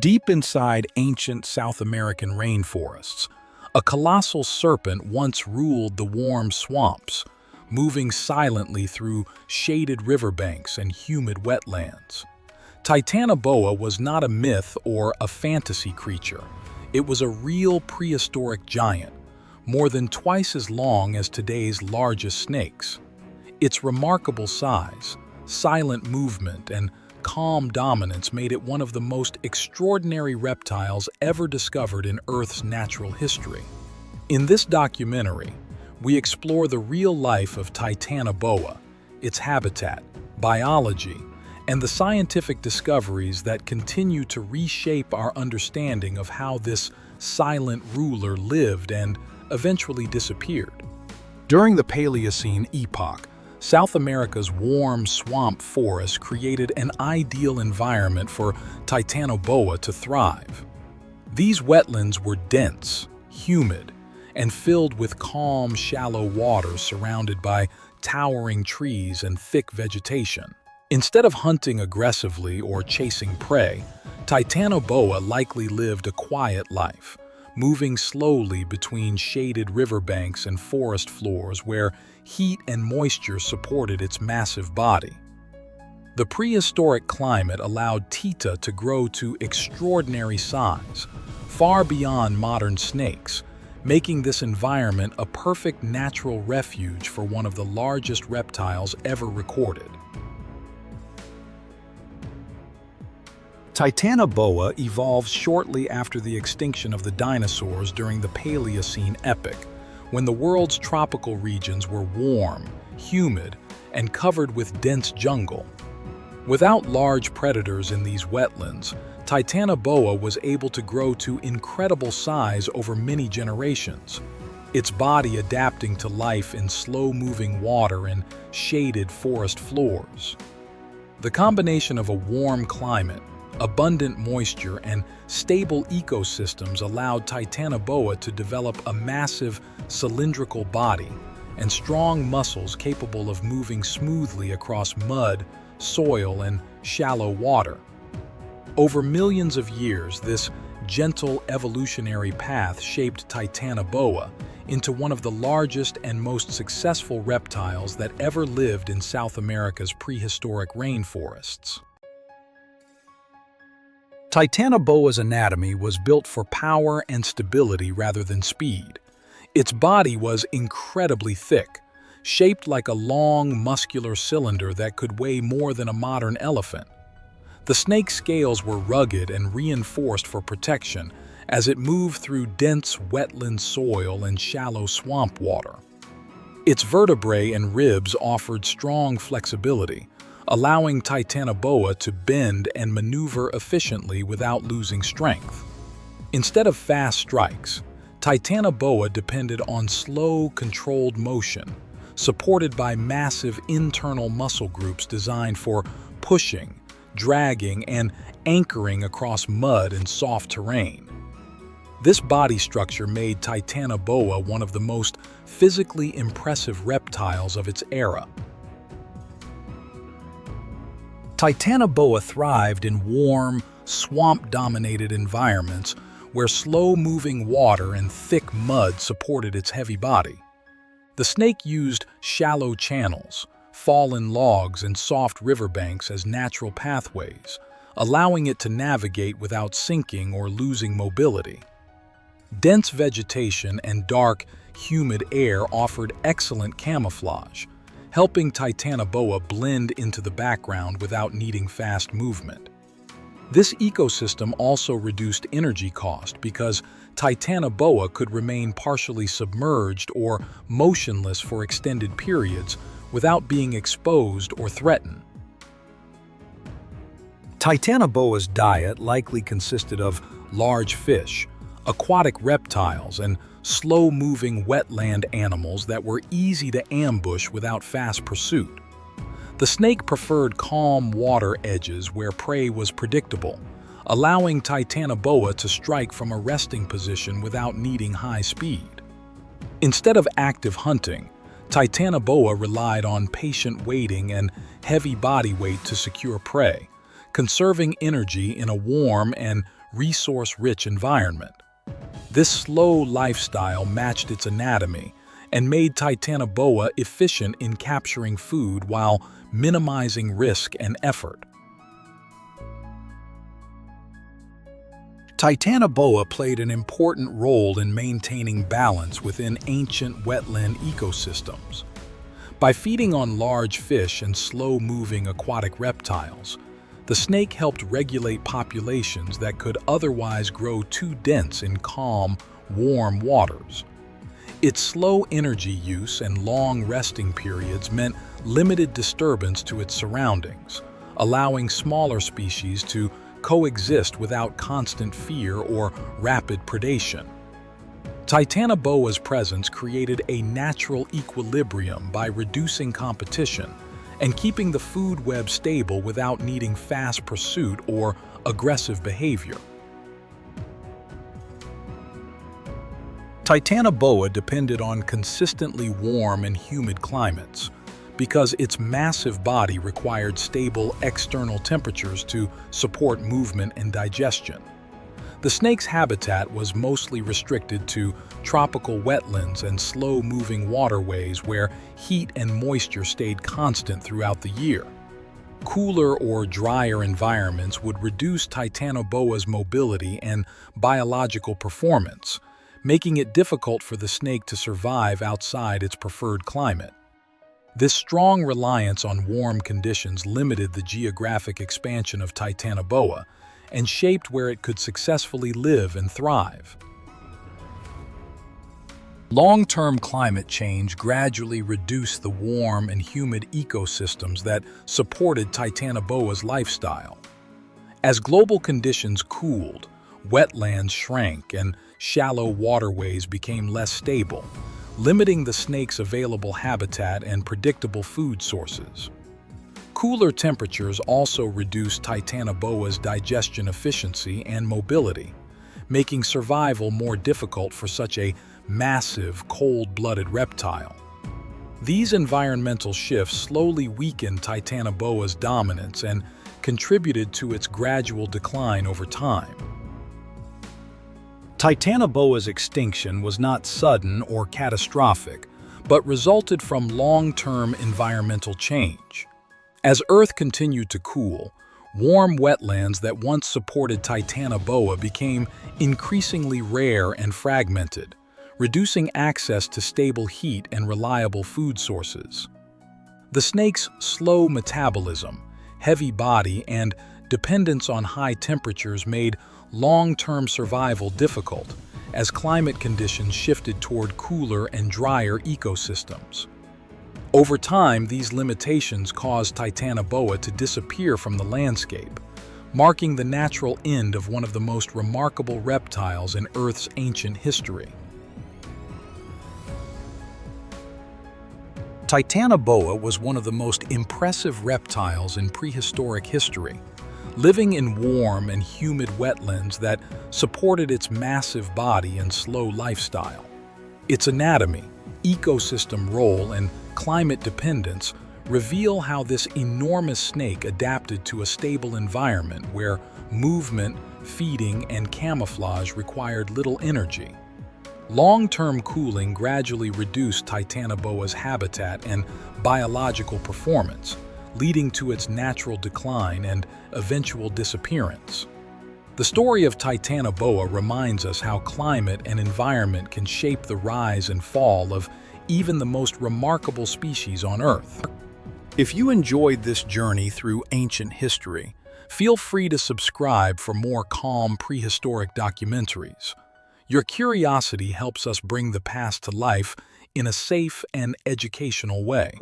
Deep inside ancient South American rainforests, a colossal serpent once ruled the warm swamps, moving silently through shaded riverbanks and humid wetlands. Titanoboa was not a myth or a fantasy creature. It was a real prehistoric giant, more than twice as long as today's largest snakes. Its remarkable size, silent movement, and calm dominance made it one of the most extraordinary reptiles ever discovered in Earth's natural history. In this documentary, we explore the real life of Titanoboa, its habitat, biology, and the scientific discoveries that continue to reshape our understanding of how this silent ruler lived and eventually disappeared. During the Paleocene epoch, South America's warm swamp forests created an ideal environment for Titanoboa to thrive. These wetlands were dense, humid, and filled with calm, shallow waters surrounded by towering trees and thick vegetation. Instead of hunting aggressively or chasing prey, Titanoboa likely lived a quiet life, moving slowly between shaded riverbanks and forest floors where heat and moisture supported its massive body. The prehistoric climate allowed Tita to grow to extraordinary size, far beyond modern snakes, making this environment a perfect natural refuge for one of the largest reptiles ever recorded. Titanoboa evolved shortly after the extinction of the dinosaurs during the Paleocene epoch, when the world's tropical regions were warm, humid, and covered with dense jungle. Without large predators in these wetlands, Titanoboa was able to grow to incredible size over many generations, its body adapting to life in slow-moving water and shaded forest floors. The combination of a warm climate, abundant moisture, and stable ecosystems allowed Titanoboa to develop a massive cylindrical body and strong muscles capable of moving smoothly across mud, soil, and shallow water. Over millions of years, this gentle evolutionary path shaped Titanoboa into one of the largest and most successful reptiles that ever lived in South America's prehistoric rainforests. Titanoboa's anatomy was built for power and stability rather than speed. Its body was incredibly thick, shaped like a long, muscular cylinder that could weigh more than a modern elephant. The snake's scales were rugged and reinforced for protection as it moved through dense wetland soil and shallow swamp water. Its vertebrae and ribs offered strong flexibility, allowing Titanoboa to bend and maneuver efficiently without losing strength. Instead of fast strikes, Titanoboa depended on slow, controlled motion, supported by massive internal muscle groups designed for pushing, dragging, and anchoring across mud and soft terrain. This body structure made Titanoboa one of the most physically impressive reptiles of its era. Titanoboa thrived in warm, swamp-dominated environments where slow-moving water and thick mud supported its heavy body. The snake used shallow channels, fallen logs, and soft riverbanks as natural pathways, allowing it to navigate without sinking or losing mobility. Dense vegetation and dark, humid air offered excellent camouflage, helping Titanoboa blend into the background without needing fast movement. This ecosystem also reduced energy cost because Titanoboa could remain partially submerged or motionless for extended periods without being exposed or threatened. Titanoboa's diet likely consisted of large fish, aquatic reptiles, and slow-moving wetland animals that were easy to ambush without fast pursuit. The snake preferred calm water edges where prey was predictable, allowing Titanoboa to strike from a resting position without needing high speed. Instead of active hunting, Titanoboa relied on patient waiting and heavy body weight to secure prey, conserving energy in a warm and resource-rich environment. This slow lifestyle matched its anatomy and made Titanoboa efficient in capturing food while minimizing risk and effort. Titanoboa played an important role in maintaining balance within ancient wetland ecosystems. By feeding on large fish and slow-moving aquatic reptiles, the snake helped regulate populations that could otherwise grow too dense in calm, warm waters. Its slow energy use and long resting periods meant limited disturbance to its surroundings, allowing smaller species to coexist without constant fear or rapid predation. Titanoboa's presence created a natural equilibrium by reducing competition and keeping the food web stable without needing fast pursuit or aggressive behavior. Titanoboa depended on consistently warm and humid climates because its massive body required stable external temperatures to support movement and digestion. The snake's habitat was mostly restricted to tropical wetlands and slow-moving waterways where heat and moisture stayed constant throughout the year. Cooler or drier environments would reduce Titanoboa's mobility and biological performance, making it difficult for the snake to survive outside its preferred climate. This strong reliance on warm conditions limited the geographic expansion of Titanoboa and shaped where it could successfully live and thrive. Long-term climate change gradually reduced the warm and humid ecosystems that supported Titanoboa's lifestyle. As global conditions cooled, wetlands shrank and shallow waterways became less stable, limiting the snake's available habitat and predictable food sources. Cooler temperatures also reduced Titanoboa's digestion efficiency and mobility, making survival more difficult for such a massive, cold-blooded reptile. These environmental shifts slowly weakened Titanoboa's dominance and contributed to its gradual decline over time. Titanoboa's extinction was not sudden or catastrophic, but resulted from long-term environmental change. As Earth continued to cool, warm wetlands that once supported Titanoboa became increasingly rare and fragmented, reducing access to stable heat and reliable food sources. The snake's slow metabolism, heavy body, and dependence on high temperatures made long-term survival difficult as climate conditions shifted toward cooler and drier ecosystems. Over time, these limitations caused Titanoboa to disappear from the landscape, marking the natural end of one of the most remarkable reptiles in Earth's ancient history. Titanoboa was one of the most impressive reptiles in prehistoric history, living in warm and humid wetlands that supported its massive body and slow lifestyle. Its anatomy, ecosystem role, and climate dependence reveal how this enormous snake adapted to a stable environment where movement, feeding, and camouflage required little energy. Long-term cooling gradually reduced Titanoboa's habitat and biological performance, leading to its natural decline and eventual disappearance. The story of Titanoboa reminds us how climate and environment can shape the rise and fall of even the most remarkable species on Earth. If you enjoyed this journey through ancient history, feel free to subscribe for more calm prehistoric documentaries. Your curiosity helps us bring the past to life in a safe and educational way.